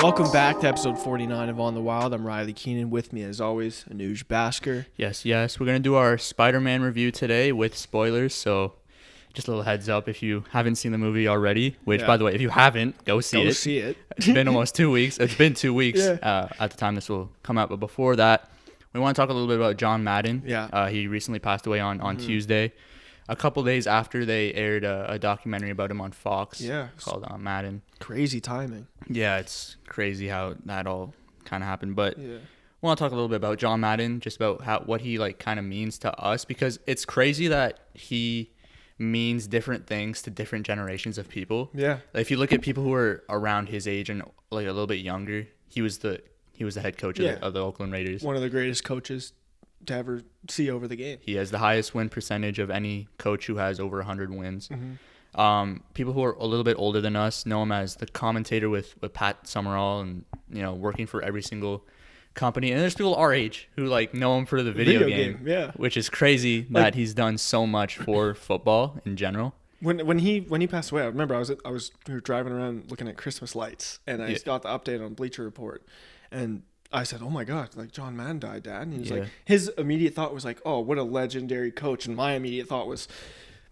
Welcome back to episode 49 of On the Wild. I'm Riley Keenan. With me, as always, Anuj Bhaskar. Yes. We're going to do our Spider-Man review today with spoilers, so just a little heads up if you haven't seen the movie already, which, by the way, if you haven't, go see it. It's been almost 2 weeks. It's been 2 weeks at the time this will come out, but before that, we want to talk a little bit about John Madden. Yeah. He recently passed away on Tuesday. A couple days after they aired a documentary about him on Fox called Madden. Crazy timing. Yeah, it's crazy how that all kind of happened. But we want to talk a little bit about John Madden, just about what he like kind of means to us, because it's crazy that he means different things to different generations of people. Yeah. If you look at people who are around his age and like a little bit younger, he was the head coach of the Oakland Raiders. One of the greatest coaches to ever see over the game. He has the highest win percentage of any coach who has over 100 wins. People who are a little bit older than us know him as the commentator with Pat Summerall and, working for every single company. And there's people our age who like know him for the video game. Which is crazy that he's done so much for football in general. When he passed away, I remember we were driving around looking at Christmas lights, and I got the update on Bleacher Report, and I said, "Oh my God, like John Madden died, Dad." And he was like, his immediate thought was like, "Oh, what a legendary coach." And my immediate thought was,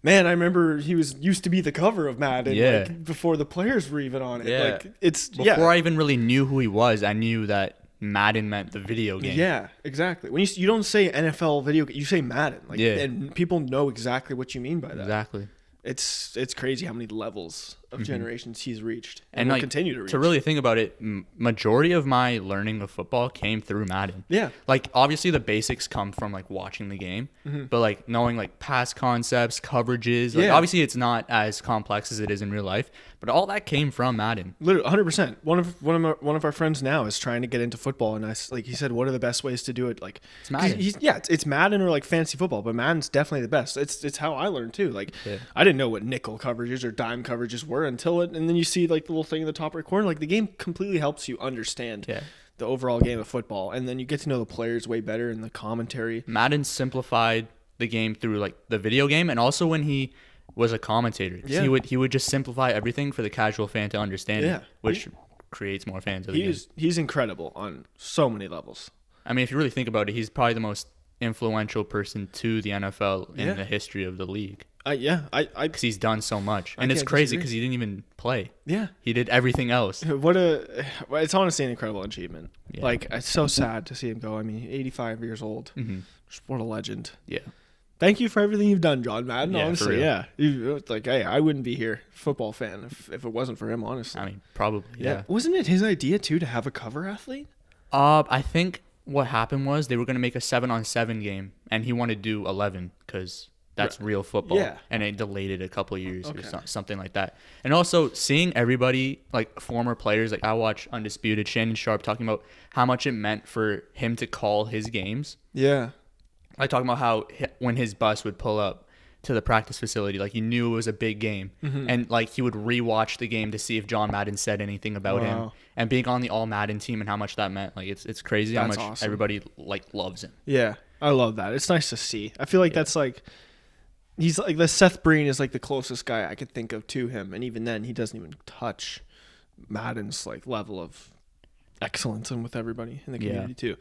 "Man, I remember he used to be the cover of Madden like, before the players were even on it." Yeah. Like before I even really knew who he was, I knew that Madden meant the video game. Yeah, exactly. When you don't say NFL video game, you say Madden. Like, and people know exactly what you mean by that. Exactly. It's crazy how many levels of generations he's reached and will like, continue to reach. To really think about it, majority of my learning of football came through Madden. Yeah. Like obviously the basics come from like watching the game, but like knowing like pass concepts, coverages, like obviously it's not as complex as it is in real life, but all that came from Madden. Literally 100%. One of our friends now is trying to get into football, and he said, "What are the best ways to do it?" Like it's Madden. It's Madden or like fantasy football, but Madden's definitely the best. It's how I learned too. Like I didn't know what nickel coverages or dime coverages were until and then you see like the little thing in the top right corner. Like the game completely helps you understand the overall game of football, and then you get to know the players way better and the commentary. Madden simplified the game through like the video game, and also when he was a commentator, he would just simplify everything for the casual fan to understand, which creates more fans of the game. He's incredible on so many levels. I mean, if you really think about it, he's probably the most influential person to the NFL in the history of the league. Because he's done so much, and it's crazy because he didn't even play. Yeah, he did everything else. It's honestly an incredible achievement. Yeah. Like it's so sad to see him go. I mean, 85 years old. Just what a legend. Yeah. Thank you for everything you've done, John Madden. Yeah, honestly, hey, I wouldn't be here, football fan, if it wasn't for him. Honestly, I mean, probably. Yeah. Wasn't it his idea too to have a cover athlete? I think what happened was they were going to make a 7-on-7 game, and he wanted to do 11 because that's real football. Yeah. And it delayed it a couple of years or something like that. And also seeing everybody, like former players, like I watch Undisputed, Shannon Sharp talking about how much it meant for him to call his games. Yeah. Like talking about how when his bus would pull up to the practice facility, like he knew it was a big game. And like he would rewatch the game to see if John Madden said anything about him. And being on the all Madden team and how much that meant. Like it's crazy how much everybody like loves him. Yeah. I love that. It's nice to see. I feel like that's like he's like the Seth Breen is like the closest guy I could think of to him, and even then he doesn't even touch Madden's like level of excellence and with everybody in the community too.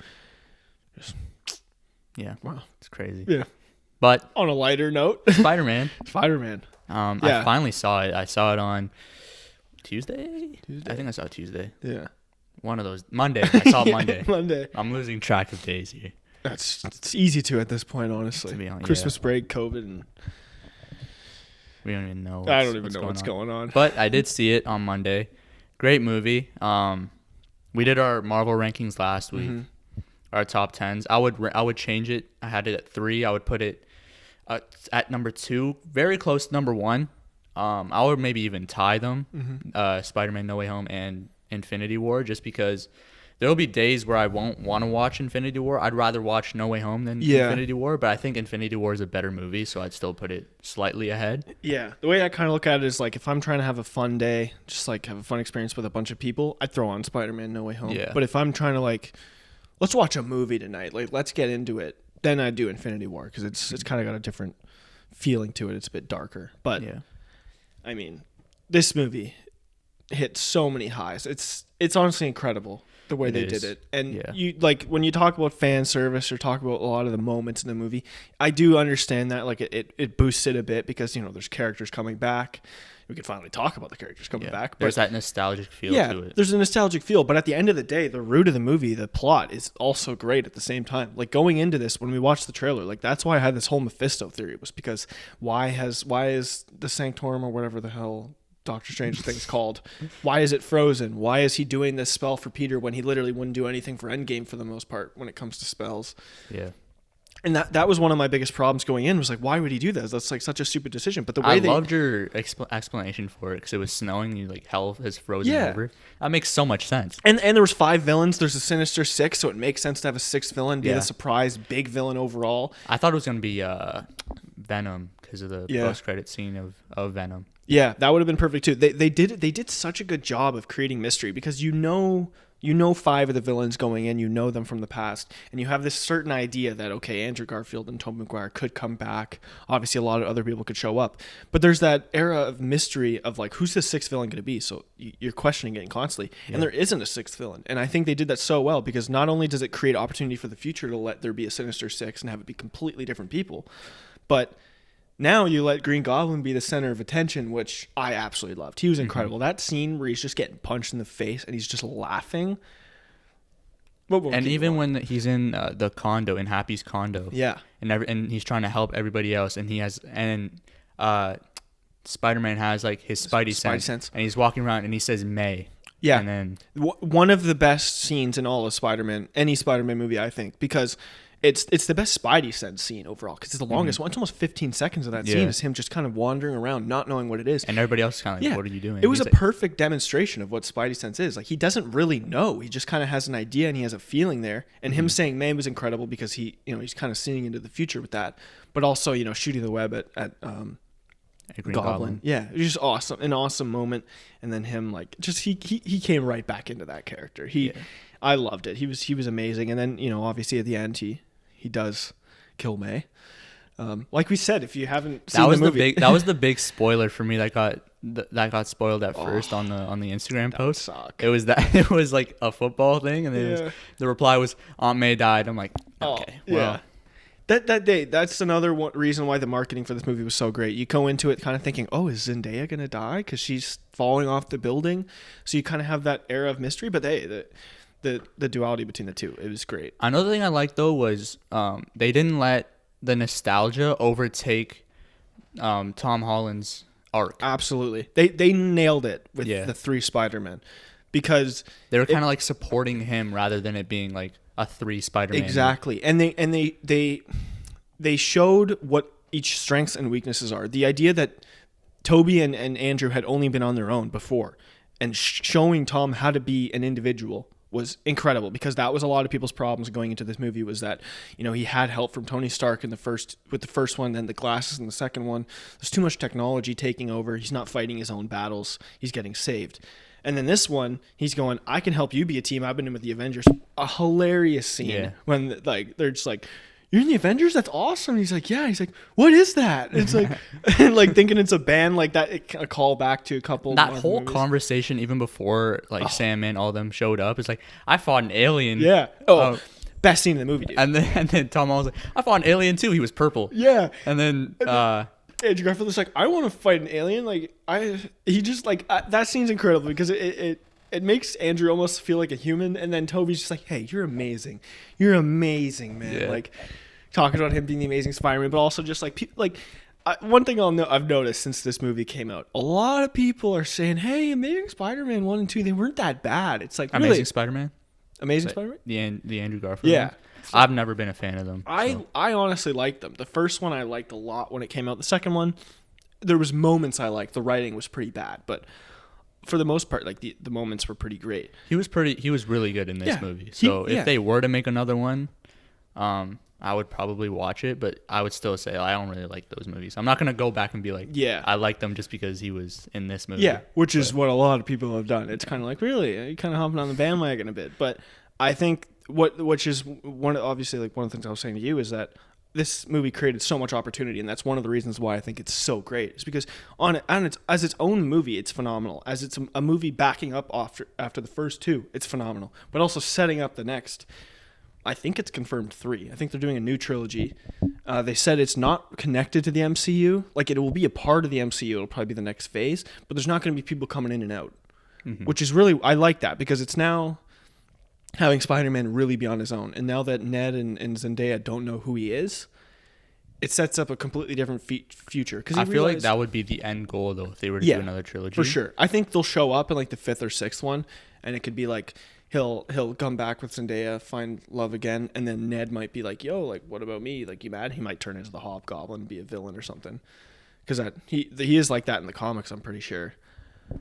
Wow, it's crazy. Yeah, but on a lighter note, Spider-Man. I finally saw it. I saw it on Tuesday. I think I saw it Tuesday. Yeah, one of those Monday. I saw it Monday. Monday. I'm losing track of days here. It's easy to at this point, honestly. To be honest, Christmas break, COVID, and we don't even know. I don't even know what's going on. But I did see it on Monday. Great movie. We did our Marvel rankings last week. Our top 10s. I would change it. I had it at 3. I would put it at number 2, very close to number 1. I would maybe even tie them. Spider-Man: No Way Home and Infinity War, just because there will be days where I won't want to watch Infinity War. I'd rather watch No Way Home than Infinity War, but I think Infinity War is a better movie, so I'd still put it slightly ahead. Yeah, the way I kind of look at it is like if I'm trying to have a fun day, just like have a fun experience with a bunch of people, I'd throw on Spider-Man: No Way Home. Yeah. But if I'm trying to like, let's watch a movie tonight, like let's get into it, then I'd do Infinity War because it's kind of got a different feeling to it. It's a bit darker, but I mean, this movie hit so many highs. It's honestly incredible the way they did it. And you like when you talk about fan service or talk about a lot of the moments in the movie, I do understand that like it boosts it a bit because there's characters coming back. We could finally talk about the characters coming back. But there's that nostalgic feel to it. There's a nostalgic feel, but at the end of the day, the root of the movie, the plot, is also great at the same time. Like going into this, when we watched the trailer, like that's why I had this whole Mephisto theory, was because why is the Sanctorum or whatever the hell Doctor Strange thing's called, why is it frozen? Why is he doing this spell for Peter when he literally wouldn't do anything for Endgame for the most part when it comes to spells? Yeah. And that was one of my biggest problems going in, was like, why would he do that? That's like such a stupid decision. But the way I loved your explanation for it, because it was snowing. You like hell has frozen over. That makes so much sense. And there was 5 villains. There's a Sinister Six, so it makes sense to have a 6th villain, be the surprise big villain overall. I thought it was gonna be Venom because of the post-credit scene of Venom. Yeah, that would have been perfect too. They did such a good job of creating mystery, because you know 5 of the villains going in, you know them from the past, and you have this certain idea that, okay, Andrew Garfield and Tobey Maguire could come back. Obviously, a lot of other people could show up. But there's that era of mystery of, like, who's the 6th villain going to be? So you're questioning it constantly. Yeah. And there isn't a 6th villain. And I think they did that so well, because not only does it create opportunity for the future to let there be a Sinister Six and have it be completely different people, but now you let Green Goblin be the center of attention, which I absolutely loved. He was incredible. That scene where he's just getting punched in the face and he's just laughing. And even when he's in the condo, in Happy's condo, and he's trying to help everybody else, and Spider-Man has like his Spidey sense, and he's walking around and he says May. Yeah, and then one of the best scenes in all of Spider-Man, any Spider-Man movie, I think, because it's the best Spidey sense scene overall, because it's the longest one. It's almost 15 seconds of that scene is him just kind of wandering around, not knowing what it is. And everybody else is kind of like, what are you doing? It was a perfect demonstration of what Spidey sense is. Like, he doesn't really know. He just kind of has an idea and he has a feeling there. And him saying May was incredible because he's kind of seeing into the future with that. But also, shooting the web at Green Goblin. Yeah, it was just awesome. An awesome moment. And then him, like, just he came right back into that character. I loved it. He was amazing. And then, obviously at the end he does kill May. Like we said, if you haven't seen the movie, that was the big spoiler for me that got spoiled at first on the Instagram post. It was like a football thing, and then the reply was Aunt May died. I'm like, okay, well. That day, that's another reason why the marketing for this movie was so great. You go into it kind of thinking, oh, is Zendaya gonna die because she's falling off the building? So you kind of have that air of mystery, but the duality between the two, it was great. Another thing I liked though was they didn't let the nostalgia overtake Tom Holland's arc. Absolutely, they nailed it with the 3 Spider-Men, because they were kind of like supporting him rather than it being like a 3 Spider-Man. Exactly, and they showed what each strengths and weaknesses are. The idea that Toby and Andrew had only been on their own before, and showing Tom how to be an individual was incredible, because that was a lot of people's problems going into this movie, was that he had help from Tony Stark with the first one, then the glasses in the second one. There's too much technology taking over. He's not fighting his own battles. He's getting saved. And then this one, he's going, I can help you be a team. I've been in with the Avengers. A hilarious scene when like they're just like, you're in the Avengers? That's awesome. He's like, yeah. He's like, what is that? It's like, and like thinking it's a band like that. A call back to a couple. That whole movies. Conversation, even before like Sam and all of them showed up, is like, I fought an alien. Yeah. Best scene in the movie, dude. And then Tom Holland's like, I fought an alien too. He was purple. Yeah. And then Andrew Garfield is like, I want to fight an alien. Like he just like that scene's incredible, because it makes Andrew almost feel like a human, and then Toby's just like, hey, you're amazing, man. Yeah. Like talking about him being the amazing Spider-Man, but also just like people like. One thing I've noticed since this movie came out, a lot of people are saying, hey, Amazing Spider-Man 1 and 2, they weren't that bad. It's like, really? Amazing Spider-Man? The Andrew Garfield one? I've never been a fan of them. I honestly liked them. The first one I liked a lot when it came out. The second one, there was moments I liked. The writing was pretty bad, but for the most part, like the moments were pretty great. He was really good in this movie. So if they were to make another one, I would probably watch it, but I would still say I don't really like those movies. I'm not going to go back and be like, I like them just because he was in this movie. Yeah, which is what a lot of people have done. It's kind of like, really? You're kind of hopping on the bandwagon a bit. But I think which is obviously like one of the things I was saying to you is that this movie created so much opportunity, and that's one of the reasons why I think it's so great. It's because as its own movie, it's phenomenal. As it's a movie backing up after the first two, it's phenomenal. But also setting up the next, I think it's confirmed 3. I think they're doing a new trilogy. They said it's not connected to the MCU. Like, it will be a part of the MCU. It'll probably be the next phase, but there's not going to be people coming in and out, which is really, I like that, because it's now having Spider-Man really be on his own. And now that Ned and Zendaya don't know who he is, it sets up a completely different future. I feel like that would be the end goal, though, if they were to do another trilogy. For sure. I think they'll show up in like the 5th or 6th one, and it could be like he'll come back with Zendaya, find love again, and then Ned might be like, yo, like, what about me? Like, you mad? He might turn into the Hobgoblin and be a villain or something. Because he is like that in the comics, I'm pretty sure.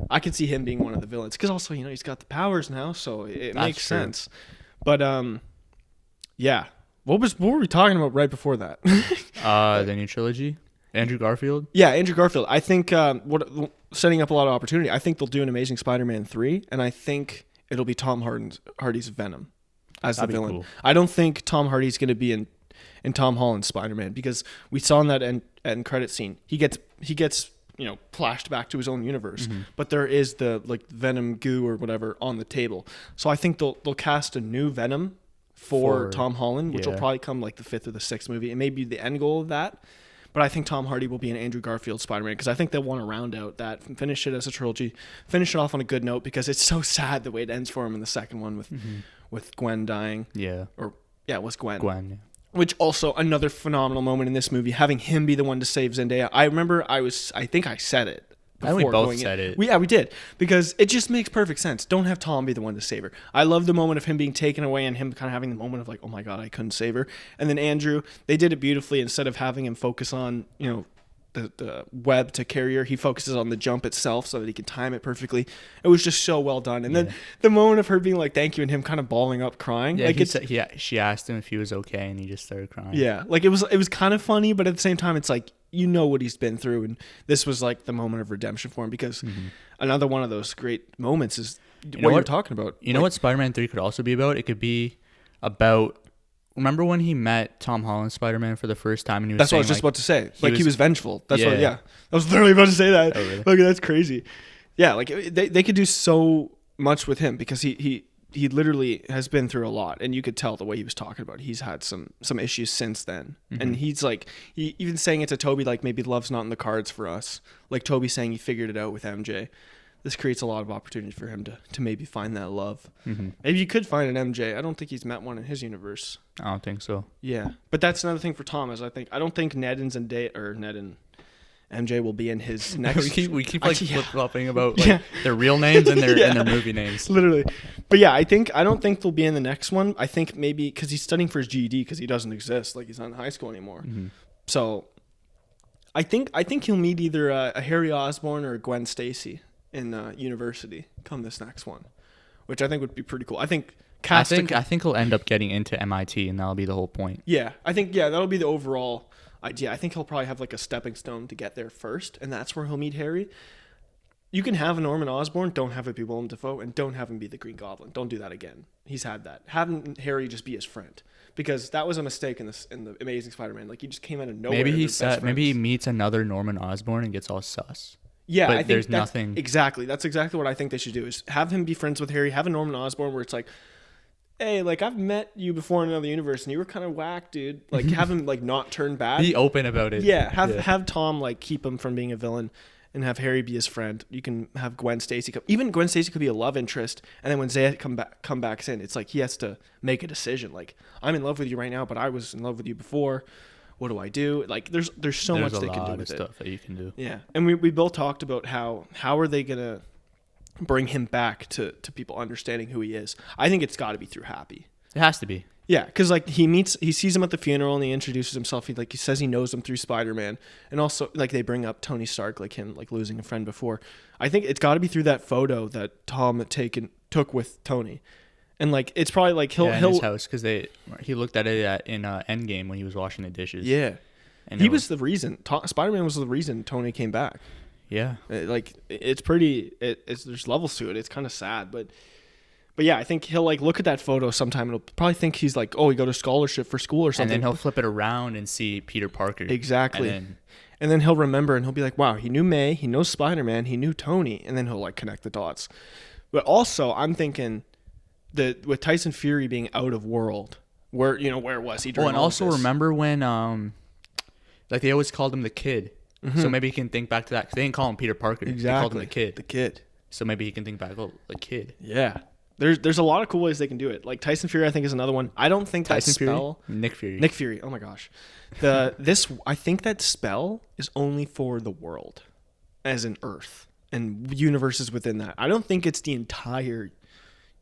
I could see him being one of the villains, because also, you know, he's got the powers now, so it makes sense. But yeah, what were we talking about right before that? The new trilogy, Andrew Garfield. Yeah, Andrew Garfield. I think setting up a lot of opportunity. I think they'll do an Amazing Spider-Man 3, and I think it'll be Tom Hardy's Venom as the villain. Cool. I don't think Tom Hardy's going to be in Tom Holland's Spider-Man, because we saw in that end credit scene, he gets you know, flashed back to his own universe, but there is the like Venom goo or whatever on the table. So I think they'll cast a new Venom for Tom Holland, which will probably come like the 5th or the 6th movie. It may be the end goal of that, but I think Tom Hardy will be an Andrew Garfield Spider-Man, because I think they'll want to round out that, finish it as a trilogy, finish it off on a good note, because it's so sad the way it ends for him in the second one with Gwen dying. Yeah. It was Gwen. Yeah. Which also another phenomenal moment in this movie, having him be the one to save Zendaya. I remember I think I said it. And we both said it. We did. Because it just makes perfect sense. Don't have Tom be the one to save her. I love the moment of him being taken away and him kind of having the moment of like, oh my God, I couldn't save her. And then Andrew, they did it beautifully. Instead of having him focus on, you know, the web to carry her, he focuses on the jump itself so that he can time it perfectly. It was just so well done. And then the moment of her being like, thank you, and him kind of bawling up crying. Yeah, like she asked him if he was okay, and he just started crying. Yeah, like it was kind of funny, but at the same time, it's like, you know what he's been through, and this was like the moment of redemption for him, because another one of those great moments is what you're talking about. You know what Spider-Man 3 could also be about? It could be about, remember when he met Tom Holland's Spider-Man for the first time, and he was That's what I was just about to say. He was vengeful. That's what. Yeah, I was literally about to say that. Oh, really? Look, that's crazy. Yeah, like they could do so much with him, because he literally has been through a lot, and you could tell the way he was talking about it. He's had some issues since then, and he's like, he even saying it to Toby, like, maybe love's not in the cards for us. Like Toby saying he figured it out with MJ. This creates a lot of opportunity for him to maybe find that love. Maybe you could find an MJ. I don't think he's met one in his universe. I don't think so. Yeah, but that's another thing for Tom, is I don't think Ned and MJ will be in his next. we keep like flip-flopping about like their real names and their movie names. Literally. But yeah, I don't think they'll be in the next one. I think maybe because he's studying for his GED, because he doesn't exist. Like, he's not in high school anymore. So I think he'll meet either a Harry Osborn or a Gwen Stacy in university come this next one, which I think would be pretty cool. I think he'll end up getting into MIT, and that'll be the whole point. Yeah, I think that'll be the overall idea. I think he'll probably have like a stepping stone to get there first, and that's where he'll meet Harry. You can have Norman Osborn, don't have it be Willem Dafoe, and don't have him be the Green Goblin. Don't do that again. He's had that. Have Harry just be his friend, because that was a mistake in the Amazing Spider-Man. Like, he just came out of nowhere. Maybe he meets another Norman Osborn and gets all sus. Yeah, but I think there's nothing. Exactly. That's exactly what I think they should do, is have him be friends with Harry, have a Norman Osborn where it's like, hey, like, I've met you before in another universe, and you were kind of whack, dude. Like, have him like not turn bad. Be open about it. Yeah, have Tom like keep him from being a villain, and have Harry be his friend. You can have Gwen Stacy even Gwen Stacy could be a love interest, and then when Zaya come back in, it's like he has to make a decision. Like, I'm in love with you right now, but I was in love with you before. What do I do? Like, there's so much they can do with it. There's a lot of stuff that you can do. Yeah, and we both talked about how are they gonna bring him back to people understanding who he is. I think it's got to be through Happy. It has to be. Yeah, because like he sees him at the funeral, and he introduces himself. He says he knows him through Spider-Man, and also like they bring up Tony Stark, like him like losing a friend before. I think it's got to be through that photo that Tom took with Tony, and like it's probably like he'll in his house, because he looked at it in Endgame when he was washing the dishes. Yeah, and he was the reason. Spider-Man was the reason Tony came back. Yeah, like it's pretty. There's levels to it. It's kind of sad, but But yeah, I think he'll like look at that photo sometime and he'll probably think he's like, oh, he got a scholarship for school or something. And then he'll flip it around and see Peter Parker. Exactly. And then he'll remember and he'll be like, wow, he knew May, he knows Spider-Man, he knew Tony. And then he'll like connect the dots. But also, I'm thinking that with Tyson Fury being out of world, where was he? And also remember when, like they always called him the Kid. Mm-hmm. So maybe he can think back to that. Because they didn't call him Peter Parker. Exactly. They called him the Kid. The Kid. So maybe he can think back, oh, the Kid. Yeah. There's a lot of cool ways they can do it. Like Tyson Fury, I think, is another one. I don't think Tyson that spell... Fury? Nick Fury. Oh my gosh. I think that spell is only for the world, as in Earth, and universes within that. I don't think it's the entire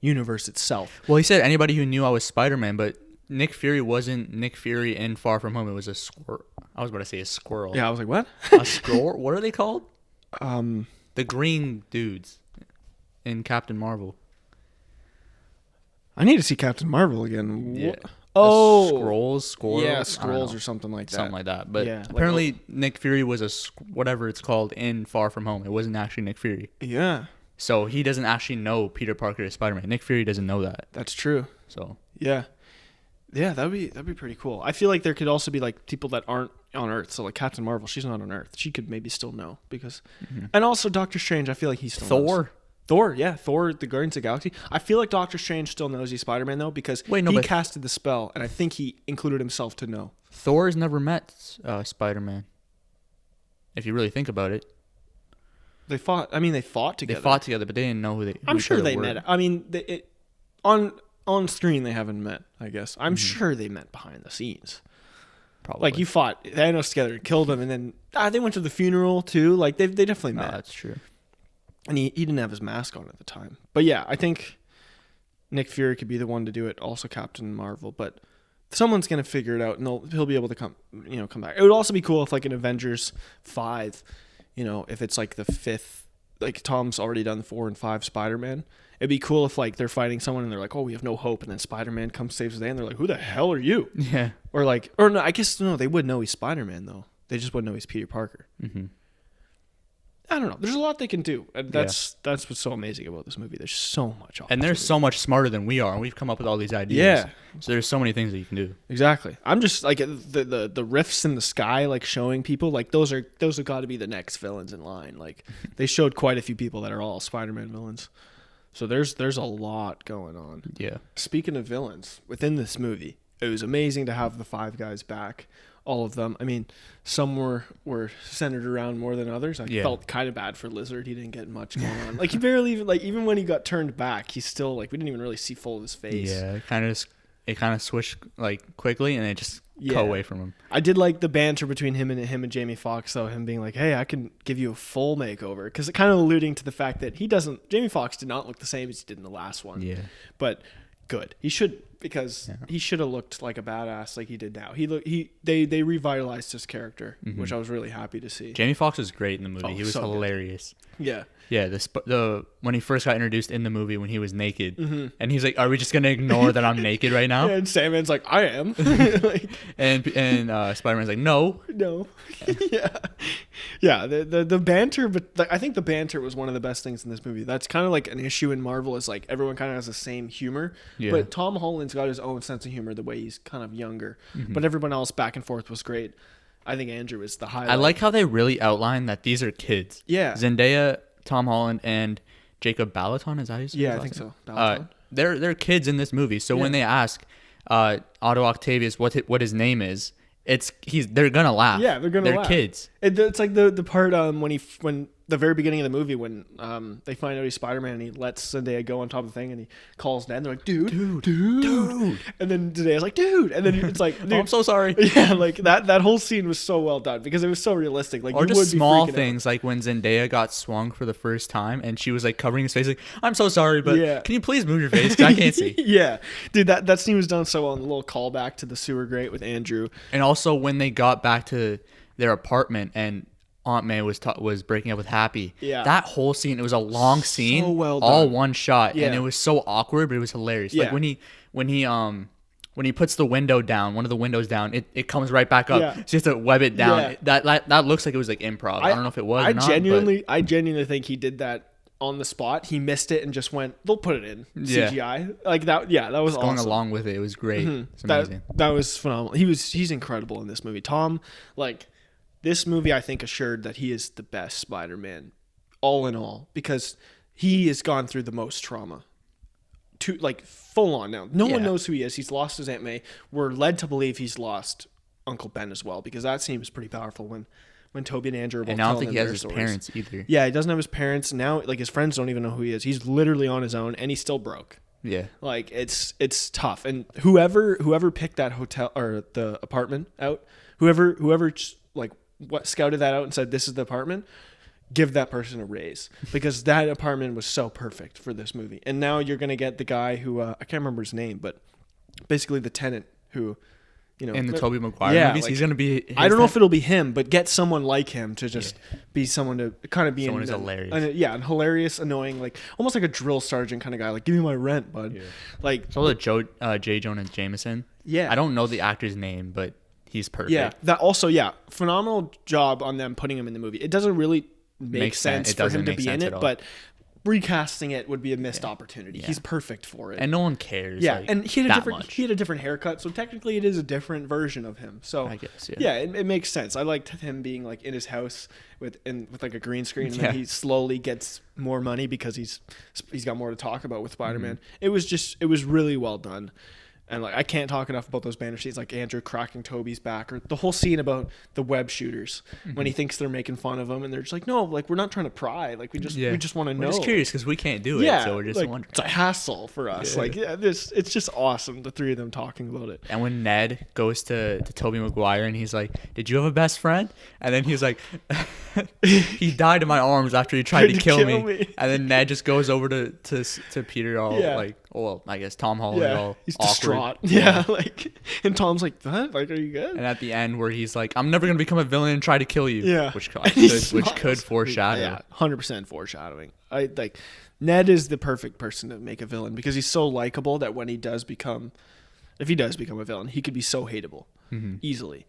universe itself. Well, he said anybody who knew I was Spider-Man, but Nick Fury wasn't Nick Fury in Far From Home. It was a squirrel. I was about to say a squirrel. Yeah, I was like, what? A squirrel? What are they called? The green dudes in Captain Marvel. I need to see Captain Marvel again. Yeah. Oh, Skrulls. Yeah, Skrulls or something like that. Something like that. But yeah, apparently Nick Fury was whatever it's called in Far From Home. It wasn't actually Nick Fury. Yeah. So he doesn't actually know Peter Parker is Spider-Man. Nick Fury doesn't know that. That's true. So yeah, that'd be pretty cool. I feel like there could also be like people that aren't on Earth. So like Captain Marvel, she's not on Earth. She could maybe still know because, and also Doctor Strange. I feel like he still knows. Thor, the Guardians of the Galaxy. I feel like Doctor Strange still knows he's Spider-Man, though, because he casted the spell, and I think he included himself to know. Thor has never met Spider-Man, if you really think about it. They fought together. They fought together, but they didn't know who they I'm sure they met. I mean, on screen, they haven't met, I guess. I'm sure they met behind the scenes. Probably. Like, you fought Thanos together, killed him, and then they went to the funeral, too. Like, they definitely met. That's true. And he didn't have his mask on at the time. But yeah, I think Nick Fury could be the one to do it. Also Captain Marvel. But someone's going to figure it out and he'll be able to come back. It would also be cool if like in Avengers 5, if it's like the 5th, like Tom's already done 4 and 5 Spider-Man. It'd be cool if like they're fighting someone and they're like, oh, we have no hope. And then Spider-Man comes, saves the day. And they're like, who the hell are you? Yeah. Or no, I guess, no, they would know he's Spider-Man though. They just wouldn't know he's Peter Parker. Mm-hmm. I don't know. There's a lot they can do. And that's what's so amazing about this movie. There's so much. And they're so much smarter than we are. And we've come up with all these ideas. Yeah. So there's so many things that you can do. Exactly. I'm just like the rifts in the sky, like showing people like those have got to be the next villains in line. Like they showed quite a few people that are all Spider-Man villains. So there's a lot going on. Yeah. Speaking of villains, within this movie, it was amazing to have the 5 guys back. All of them. I mean, some were centered around more than others. I felt kind of bad for Lizard. He didn't get much going on. Like he barely even when he got turned back, he's still like we didn't even really see full of his face. Yeah, it kind of switched like quickly and it just cut away from him. I did like the banter between him and Jamie Foxx though. Him being like, "Hey, I can give you a full makeover," because it kind of alluding to the fact that Jamie Foxx did not look the same as he did in the last one. Yeah, but good. He should. Because he should have looked like a badass like he did now. They revitalized his character, which I was really happy to see. Jamie Foxx was great in the movie. He was so hilarious. Good. Yeah. Yeah, the when he first got introduced in the movie when he was naked, and he's like, "Are we just gonna ignore that I'm naked right now?" Yeah, and Sandman's like, "I am," and Spider-Man's like, "No." yeah. The banter, but I think the banter was one of the best things in this movie. That's kind of like an issue in Marvel is like everyone kind of has the same humor, but Tom Holland's got his own sense of humor the way he's kind of younger, but everyone else back and forth was great. I think Andrew is the highlight. I like how they really outline that these are kids. Yeah, Zendaya, Tom Holland, and Jacob Balaton, is that his name? Yeah, I think so. They're kids in this movie. So when they ask Otto Octavius what his name is, they're gonna laugh. Yeah, they're laugh. Kids. It's like the part when the very beginning of the movie when they find out he's Spider-Man and he lets Zendaya go on top of the thing and he calls Ned and they're like, dude. And then Zendaya's like, dude. And then it's like, oh, I'm so sorry. Yeah, like that whole scene was so well done because it was so realistic. Like, or just small things like when Zendaya got swung for the first time and she was like covering his face like, I'm so sorry, but can you please move your face? 'Cause I can't see. Yeah. Dude, that scene was done so well. And the little callback to the sewer grate with Andrew. And also when they got back to their apartment and Aunt May was breaking up with Happy. Yeah. That whole scene, it was a long scene. So well done. All one shot. Yeah. And it was so awkward, but it was hilarious. Yeah. Like when he puts the window down, one of the windows down, it comes right back up. Yeah. So you have to web it down. Yeah. That looks like it was like improv. I don't know if it was or not. I genuinely think he did that on the spot. He missed it and just went, they'll put it in CGI. Like that. Yeah, that was awesome. Going along with it. It was great. It's amazing. That was phenomenal. He's incredible in this movie. Tom, like, this movie, I think, assured that he is the best Spider-Man, all in all, because he has gone through the most trauma. Like, full on now. No one knows who he is. He's lost his Aunt May. We're led to believe he's lost Uncle Ben as well, because that seems pretty powerful when Toby and Andrew are both. And I don't think he has his parents either. Yeah, he doesn't have his parents now. Like, his friends don't even know who he is. He's literally on his own, and he's still broke. Yeah, like it's tough. And whoever picked that hotel or the apartment out, whoever like what scouted that out and said this is the apartment, give that person a raise, because that apartment was so perfect for this movie. And now you're gonna get the guy who I can't remember his name, but basically the tenant who. In the Tobey Maguire movies, like, he's going to be... I don't know if it'll be him, but get someone like him to just be someone to kind of be... Someone who's hilarious. And hilarious, annoying, like almost like a drill sergeant kind of guy. Like, give me my rent, bud. Yeah. Like... So the J. Jonah Jameson. Yeah. I don't know the actor's name, but he's perfect. Yeah. That also, phenomenal job on them putting him in the movie. It doesn't really make sense for him to be in it, but... recasting it would be a missed opportunity. He's perfect for it, and no one cares. Yeah, like, and he had a different haircut, so technically it is a different version of him. So I guess, it makes sense. I liked him being like in his house with like a green screen, and then he slowly gets more money because he's got more to talk about with Spider-Man. It was really well done. And like I can't talk enough about those banner scenes, like Andrew cracking Toby's back, or the whole scene about the web shooters when he thinks they're making fun of him, and they're just like, no, like we're not trying to pry, like we just want to know. We're just curious because we can't do it, so we're just like, wondering. It's a hassle for us. Yeah. Like it's just awesome, the three of them talking about it. And when Ned goes to Tobey Maguire and he's like, "Did you have a best friend?" And then he's like, "He died in my arms after he tried to kill me." And then Ned just goes over to Peter all like. Well, I guess Tom Holland all he's awkward. Distraught. Yeah, like, and Tom's like, "What? Like, are you good?" And at the end, where he's like, "I'm never gonna become a villain and try to kill you." Yeah, which could foreshadow. Yeah, 100% foreshadowing. I like Ned is the perfect person to make a villain because he's so likable that when he does become, if he does become a villain, he could be so hateable easily.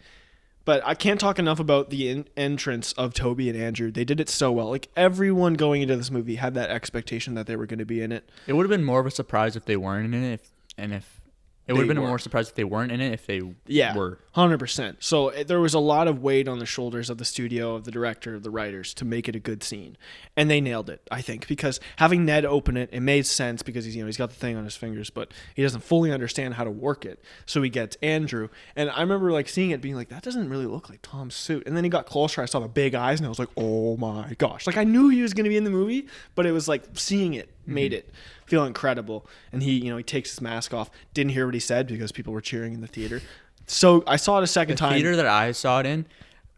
But I can't talk enough about the entrance of Toby and Andrew. They did it so well. Like, everyone going into this movie had that expectation that they were going to be in it. It would have been more of a surprise if they weren't in it. It would have been more surprise if they weren't in it if they were. 100%. So there was a lot of weight on the shoulders of the studio, of the director, of the writers to make it a good scene. And they nailed it, I think, because having Ned open it made sense because he's got the thing on his fingers, but he doesn't fully understand how to work it. So he gets Andrew. And I remember like seeing it being like, that doesn't really look like Tom's suit. And then he got closer, I saw the big eyes, and I was like, oh my gosh. Like, I knew he was going to be in the movie, but it was like seeing it made it feel incredible. And he takes his mask off. Didn't hear what he said because people were cheering in the theater. So I saw it a second time. The theater that I saw it in.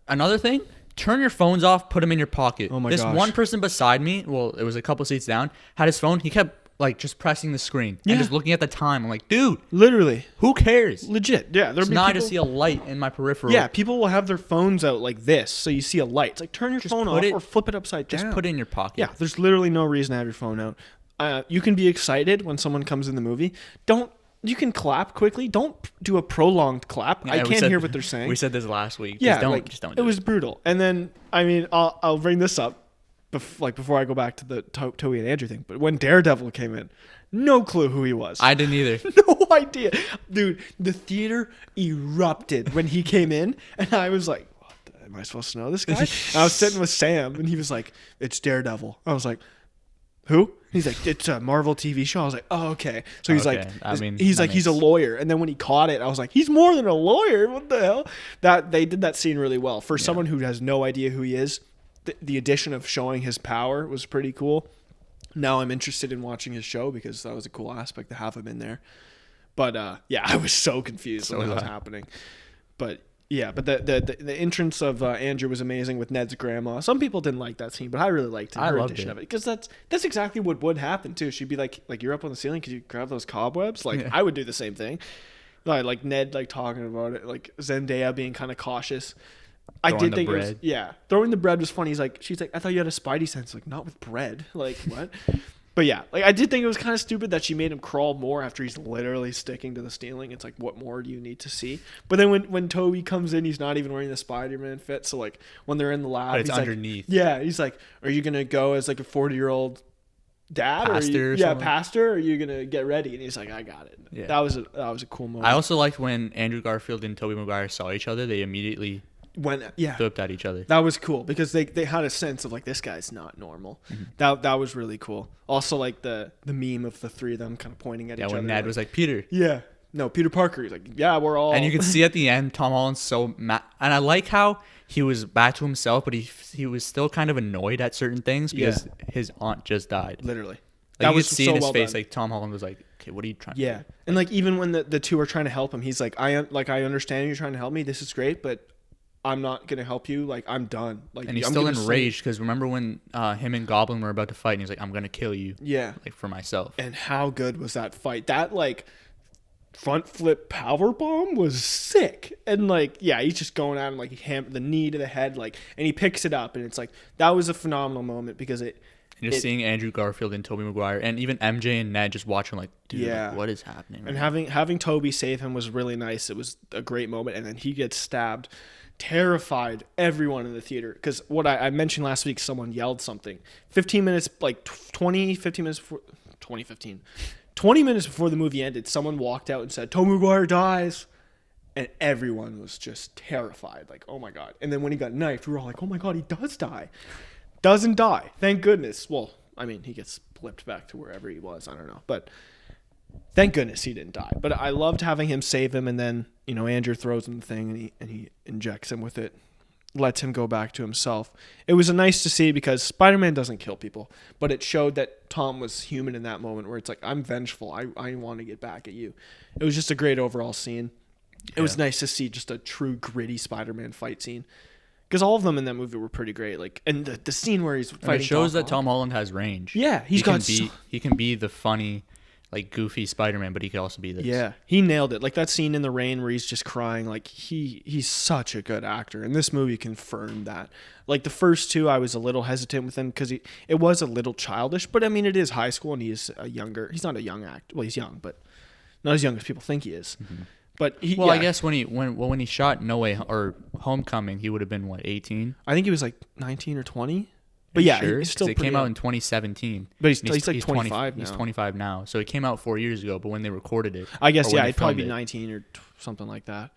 Another thing, turn your phones off, put them in your pocket. Oh my gosh. This one person beside me, well, it was a couple seats down, had his phone. He kept like just pressing the screen and just looking at the time. I'm like, dude, literally, who cares? Legit, yeah. So now I just see a light in my peripheral. Yeah, people will have their phones out like this, so you see a light. It's like turn your phone off or flip it upside down. Just put it in your pocket. Yeah, there's literally no reason to have your phone out. You can be excited when someone comes in the movie. You can clap quickly. Don't do a prolonged clap. Yeah, I can't hear what they're saying. We said this last week. Yeah, just don't. It was brutal. And then, I mean, I'll bring this up, before I go back to the Toby and Andrew thing. But when Daredevil came in, no clue who he was. I didn't either. No idea, dude. The theater erupted when he came in, and I was like, "What? Am I supposed to know this guy?" And I was sitting with Sam, and he was like, "It's Daredevil." I was like, "Who?" He's like, "It's a Marvel TV show." I was like, "Oh, okay." So he's like, he's a lawyer. And then when he caught it, I was like, he's more than a lawyer. What the hell? That they did that scene really well for someone who has no idea who he is. The addition of showing his power was pretty cool. Now I'm interested in watching his show because that was a cool aspect to have him in there. But I was so confused when that was happening. But yeah, but the entrance of Andrew was amazing with Ned's grandma. Some people didn't like that scene, but I really liked her addition of it because that's exactly what would happen too. She'd be like you're up on the ceiling, could you grab those cobwebs? Like I would do the same thing. Like Ned talking about it, like Zendaya being kind of cautious. I did think it was, throwing the bread was funny. She's like, I thought you had a spidey sense. Like, not with bread. Like, what? But yeah, like I did think it was kind of stupid that she made him crawl more after he's literally sticking to the ceiling. It's like, what more do you need to see? But then when Toby comes in, he's not even wearing the Spider-Man fit. So like when they're in the lab, it's underneath. He's like, are you gonna go as like a 40-year-old Dad, pastor, pastor, or are you gonna get ready? And he's like, I got it. Yeah. That was a cool moment. I also liked when Andrew Garfield and Tobey Maguire saw each other. They immediately flipped at each other. That was cool because they had a sense of like, this guy's not normal. Mm-hmm. That was really cool. Also, like the meme of the three of them kind of pointing at each other. Yeah, when Ned was like, Peter. Yeah. No, Peter Parker. He's like, yeah, we're all. And you can see at the end, Tom Holland's so mad. And I like how he was back to himself, but he was still kind of annoyed at certain things because his aunt just died. Literally. Like, you could see in his face, like Tom Holland was like, okay, what are you trying to do? Yeah. And like, even when the two are trying to help him, he's like, I understand you're trying to help me. This is great, but I'm not going to help you. Like, I'm done. Like, and he's still enraged because remember when him and Goblin were about to fight and he's like, I'm going to kill you. Yeah. Like, for myself. And how good was that fight? That, like, front flip power bomb was sick. And, like, yeah, he's just going at him, like, the knee to the head, like, and he picks it up. And it's like, that was a phenomenal moment because seeing Andrew Garfield and Tobey Maguire and even MJ and Ned just watching like, dude, like, what is happening? Right? And having Tobey save him was really nice. It was a great moment. And then he gets stabbed. Terrified everyone in the theater. Because what I mentioned last week, someone yelled something. 15 minutes, like 20 minutes before the movie ended, someone walked out and said, Tobey Maguire dies. And everyone was just terrified. Like, oh my God. And then when he got knifed, we were all like, oh my God, he does die. Doesn't die. Thank goodness. Well, I mean, he gets flipped back to wherever he was. I don't know. But thank goodness he didn't die. But I loved having him save him. And then, Andrew throws him the thing and he injects him with it. Lets him go back to himself. It was nice to see because Spider-Man doesn't kill people. But it showed that Tom was human in that moment where it's like, I'm vengeful. I want to get back at you. It was just a great overall scene. It was nice to see just a true gritty Spider-Man fight scene. Because all of them in that movie were pretty great. Like, and the scene where he's fighting. It shows that Tom Holland has range. Yeah, he can be the funny, like goofy Spider-Man, but he can also be this. Yeah, he nailed it. Like that scene in the rain where he's just crying. Like he's such a good actor, and this movie confirmed that. Like the first two, I was a little hesitant with him because it was a little childish. But I mean, it is high school, and he's He's not a young actor. Well, he's young, but not as young as people think he is. Mm-hmm. But I guess when he shot No Way or Homecoming, he would have been 18. I think he was like 19 or 20. But yeah, sure? he's still. It came out in 2017. But he's like 25 now. He's 25 now. So it came out 4 years ago. But when they recorded it, I guess he'd probably be 19 or something like that.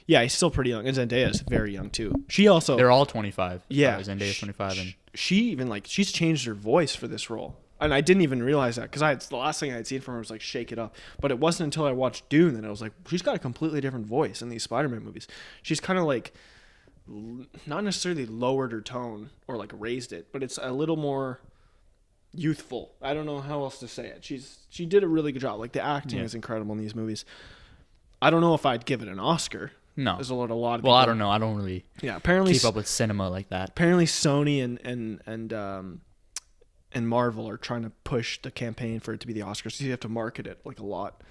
Yeah, he's still pretty young. And Zendaya's very young too. They're all 25. Yeah, Zendaya's 25, and she even she's changed her voice for this role. And I didn't even realize that because the last thing I had seen from her was like Shake It Up. But it wasn't until I watched Dune that I was like, she's got a completely different voice in these Spider-Man movies. She's kind of like not necessarily lowered her tone or like raised it, but it's a little more youthful. I don't know how else to say it. She did a really good job. Like the acting is incredible in these movies. I don't know if I'd give it an Oscar. No. There's a lot of people. Well, I don't know. I don't really apparently keep up with cinema like that. Apparently Sony and Marvel are trying to push the campaign for it to be the Oscars. So you have to market it like a lot.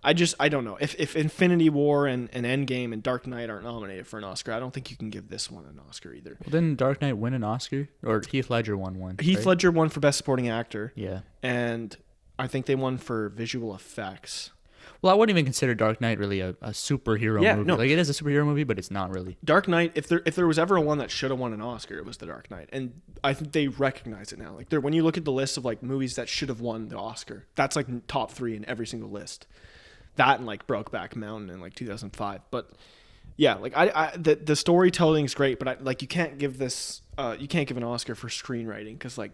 I don't know. If Infinity War and Endgame and Dark Knight aren't nominated for an Oscar, I don't think you can give this one an Oscar either. Well, didn't Dark Knight win an Oscar? Or Heath Ledger won one? Heath Ledger won for Best Supporting Actor. Yeah. And I think they won for visual effects. Well, I wouldn't even consider Dark Knight really a superhero movie. No. Like it is a superhero movie, but it's not really. Dark Knight, if there was ever one that should have won an Oscar, it was The Dark Knight, and I think they recognize it now. Like when you look at the list of like movies that should have won the Oscar, that's like top 3 in every single list. That and like Brokeback Mountain in like 2005. But yeah, like the storytelling is great, but you can't give this you can't give an Oscar for screenwriting because like.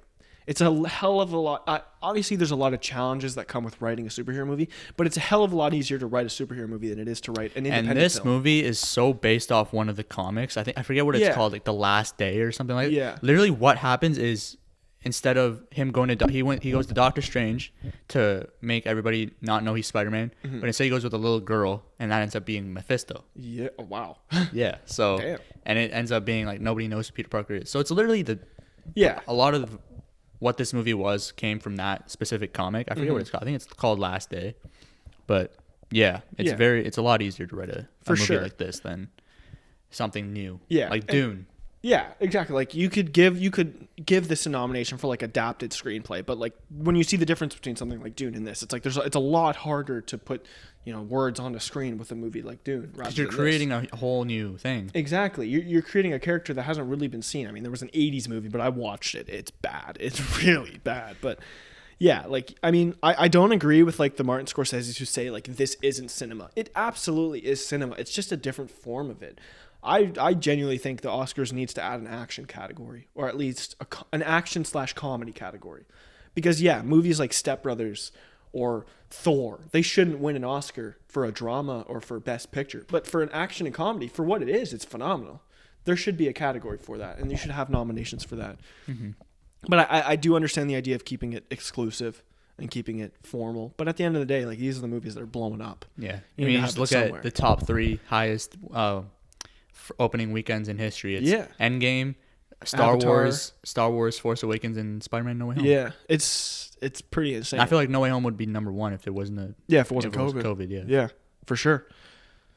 It's a hell of a lot. Obviously, there's a lot of challenges that come with writing a superhero movie, but it's a hell of a lot easier to write a superhero movie than it is to write an independent film. And this movie is so based off one of the comics. I forget what it's called, like The Last Day or something like that. Yeah. Literally, what happens is instead of him going to he goes to Doctor Strange to make everybody not know he's Spider-Man, but instead he goes with a little girl, and that ends up being Mephisto. Yeah. Oh, wow. Yeah. So damn. And it ends up being like nobody knows who Peter Parker is. So it's literally a lot of what this movie was came from that specific comic. I forget what it's called. I think it's called Last Day. But yeah, it's a lot easier to write a movie like this than something new. Yeah. Like Dune. Yeah, exactly. Like you could give this a nomination for like adapted screenplay, but like when you see the difference between something like Dune and this, it's like it's a lot harder to put, words on a screen with a movie like Dune. Because you're creating a whole new thing. Exactly. You're creating a character that hasn't really been seen. I mean, there was an 80s movie, but I watched it. It's bad. It's really bad. But Yeah, like, I mean, I don't agree with like the Martin Scorsese's who say like this isn't cinema. It absolutely is cinema. It's just a different form of it. I genuinely think the Oscars needs to add an action category, or at least an action/comedy category, because yeah, movies like Step Brothers or Thor, they shouldn't win an Oscar for a drama or for Best Picture, but for an action and comedy, for what it is, it's phenomenal. There should be a category for that, and you should have nominations for that. Mm-hmm. But I do understand the idea of keeping it exclusive and keeping it formal. But at the end of the day, like, these are the movies that are blowing up. Yeah. I mean, just look at the top 3 highest opening weekends in history. It's Endgame, Star Wars, Force Awakens, and Spider-Man No Way Home. Yeah. It's pretty insane. And I feel like No Way Home would be number 1 if it wasn't if it wasn't COVID. Yeah. Yeah, for sure.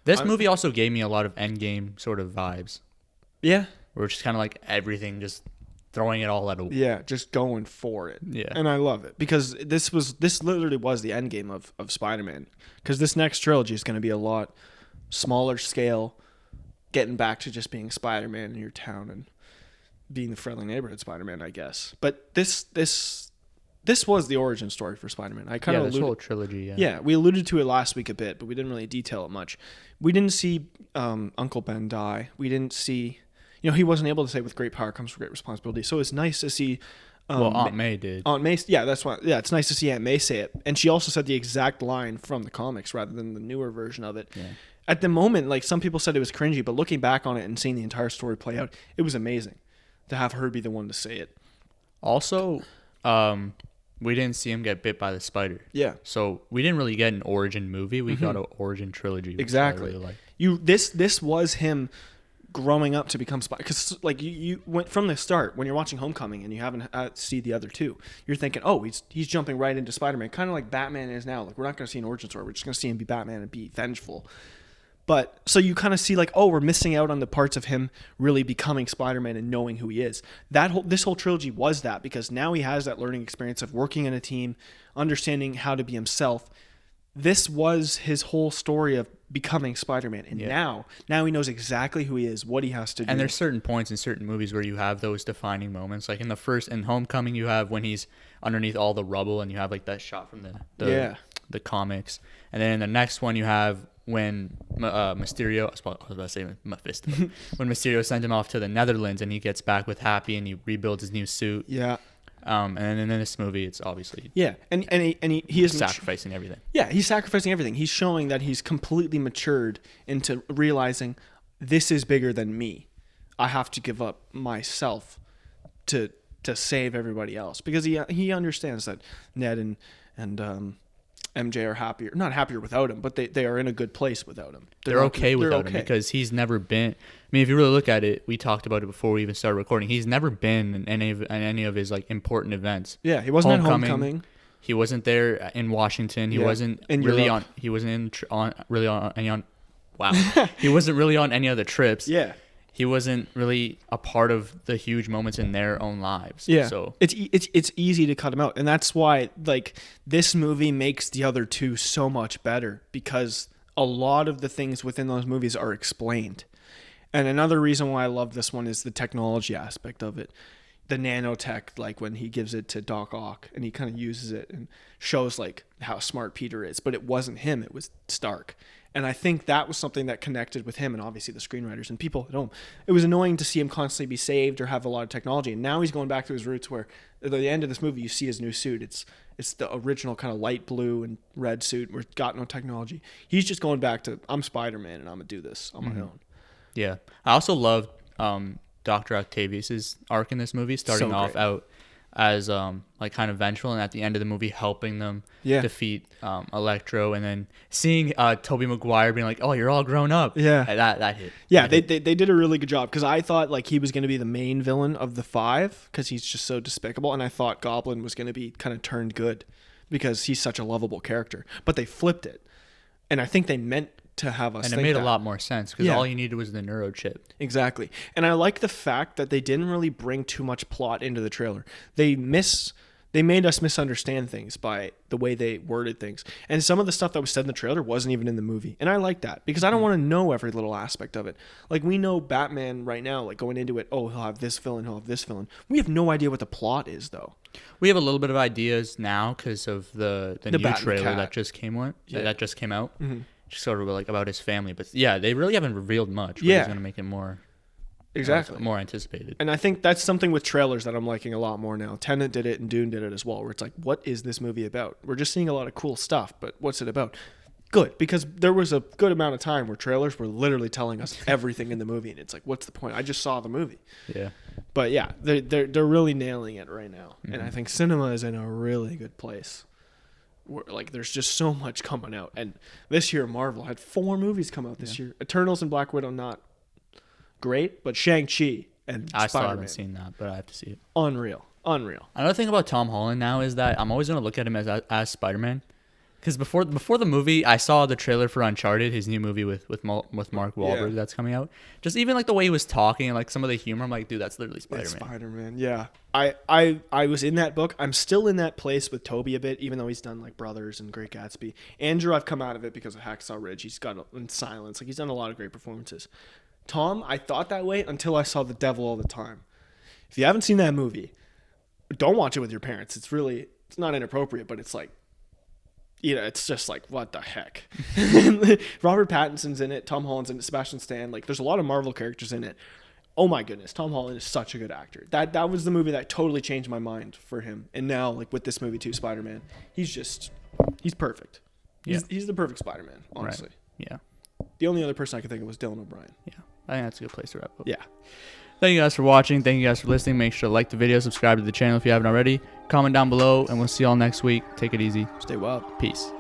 This movie also gave me a lot of Endgame sort of vibes. Yeah. Where it's just kind of like everything just throwing it all at a... Yeah, just going for it. Yeah. And I love it because this literally was the end game of Spider-Man, because this next trilogy is going to be a lot smaller scale, getting back to just being Spider-Man in your town and being the friendly neighborhood Spider-Man, I guess. But this was the origin story for Spider-Man. I kind of this whole trilogy. Yeah, we alluded to it last week a bit, but we didn't really detail it much. We didn't see Uncle Ben die. We didn't see... he wasn't able to say with great power comes great responsibility. So it's nice to see... Aunt May did. Aunt May, yeah, that's why. Yeah, it's nice to see Aunt May say it. And she also said the exact line from the comics rather than the newer version of it. Yeah. At the moment, like, some people said it was cringy, but looking back on it and seeing the entire story play out, it was amazing to have her be the one to say it. Also, we didn't see him get bit by the spider. Yeah. So we didn't really get an origin movie. We got an origin trilogy. Exactly. Really like. This was him growing up to become Spider, because like you went from the start when you're watching Homecoming and you haven't see the other two, you're thinking, oh, he's jumping right into Spider-Man, kind of like Batman is now. Like, we're not going to see an origin story, we're just going to see him be Batman and be vengeful. But so you kind of see like, oh, we're missing out on the parts of him really becoming Spider-Man and knowing who he is. This whole trilogy was that, because now he has that learning experience of working in a team, understanding how to be himself. This was his whole story of becoming Spider-Man. And now he knows exactly who he is, what he has to do. And there's certain points in certain movies where you have those defining moments. Like in Homecoming, you have when he's underneath all the rubble and you have like that shot from the comics. And then in the next one, you have when Mysterio, I was about to say Mephisto, when Mysterio sent him off to the Netherlands and he gets back with Happy and he rebuilds his new suit. Yeah. And then in this movie, it's obviously and he is sacrificing everything. Yeah, he's sacrificing everything. He's showing that he's completely matured into realizing this is bigger than me. I have to give up myself to save everybody else, because he understands that Ned and MJ are not happier without him, but they are in a good place without him. They're okay without him because he's never been. I mean, if you really look at it, we talked about it before we even started recording. He's never been in any of his like important events. Yeah, he wasn't at Homecoming. He wasn't there in Washington. He wasn't really on. He wasn't on any on. Wow, he wasn't really on any other trips. Yeah. He wasn't really a part of the huge moments in their own lives. Yeah, so it's easy to cut him out, and that's why like this movie makes the other two so much better, because a lot of the things within those movies are explained. And another reason why I love this one is the technology aspect of it, the nanotech, like when he gives it to Doc Ock and he kind of uses it and shows like how smart Peter is, but it wasn't him, it was Stark. And I think that was something that connected with him and obviously the screenwriters and people at home. It was annoying to see him constantly be saved or have a lot of technology. And now he's going back to his roots, where at the end of this movie, you see his new suit. It's the original kind of light blue and red suit where it's got no technology. He's just going back to, I'm Spider-Man and I'm going to do this on my own. Yeah. I also loved Dr. Octavius's arc in this movie, starting off out as like kind of vengeful, and at the end of the movie helping them defeat Electro, and then seeing Tobey Maguire being like, oh, you're all grown up. Yeah, that hit. Yeah, they did a really good job, because I thought like he was going to be the main villain of the five because he's just so despicable, and I thought Goblin was going to be kind of turned good because he's such a lovable character, but they flipped it, and I think they meant to have us, and it made a lot more sense, because all you needed was the neurochip. Exactly. And I like the fact that they didn't really bring too much plot into the trailer. They miss They made us misunderstand things by the way they worded things. And some of the stuff that was said in the trailer wasn't even in the movie. And I like that because I don't want to know every little aspect of it. Like, we know Batman right now, like going into it, oh, he'll have this villain, he'll have this villain. We have no idea what the plot is, though. We have a little bit of ideas now because of the new trailer that just came out. Mm-hmm. Just sort of like about his family. But yeah, they really haven't revealed much. But it's going to make it more... Exactly. More anticipated. And I think that's something with trailers that I'm liking a lot more now. Tenet did it and Dune did it as well, where it's like, what is this movie about? We're just seeing a lot of cool stuff, but what's it about? Good, because there was a good amount of time where trailers were literally telling us everything in the movie, and it's like, what's the point? I just saw the movie. Yeah. But yeah, they're really nailing it right now. Mm-hmm. And I think cinema is in a really good place. Where, like, there's just so much coming out. And this year, Marvel had 4 movies come out this year. Eternals and Black Widow, not great, but Shang-Chi and I Spider-Man. still haven't seen that, but I have to see it. Unreal. Another thing about Tom Holland now is that I'm always going to look at him as Spider-Man. Because before the movie, I saw the trailer for Uncharted, his new movie with Mark Wahlberg that's coming out. Just even like the way he was talking and like some of the humor, I'm like, dude, that's literally Spider-Man. It's Spider-Man, yeah. I was in that book. I'm still in that place with Toby a bit, even though he's done like Brothers and Great Gatsby. Andrew, I've come out of it because of Hacksaw Ridge. He's got in Silence. Like, he's done a lot of great performances. Tom, I thought that way until I saw The Devil All the Time. If you haven't seen that movie, don't watch it with your parents. It's not inappropriate, but it's like, it's just like, what the heck? Robert Pattinson's in it. Tom Holland's in it. Sebastian Stan. Like, there's a lot of Marvel characters in it. Oh my goodness, Tom Holland is such a good actor. That was the movie that totally changed my mind for him. And now, like with this movie too, Spider-Man, he's perfect. He's the perfect Spider-Man, honestly. Right. Yeah. The only other person I could think of was Dylan O'Brien. Yeah. I think that's a good place to wrap up. Yeah. Thank you guys for watching. Thank you guys for listening. Make sure to like the video, subscribe to the channel if you haven't already. Comment down below, and we'll see y'all next week. Take it easy. Stay wild. Peace.